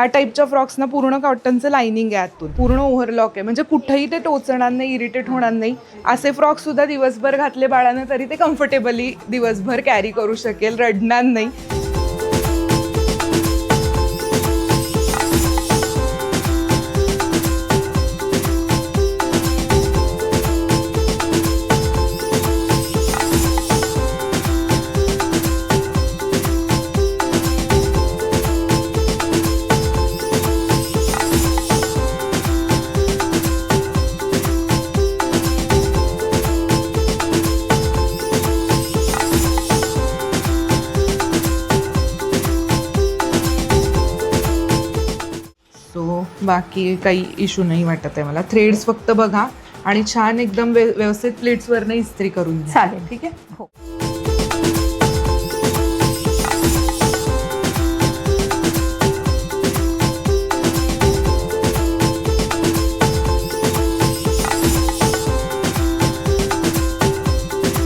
ह्या टाईपच्या फ्रॉक्सना पूर्ण कॉटनचं लाइनिंग आहे आतून, पूर्ण ओव्हरलॉक आहे, म्हणजे कुठेही ते टोचणार नाही, इरिटेट होणार नाही. असे फ्रॉक्स सुद्धा दिवसभर घातले बाळानं तरी ते कम्फर्टेबली दिवसभर कॅरी करू शकेल, रडणार नाही. सो बाकी काही इश्यू नाही वाटत आहे मला. थ्रेड्स फक्त बघा आणि छान एकदम व्यवस्थित प्लेट्सवरनं इस्त्री करून घ्या. चालेल. ठीक आहे. हो.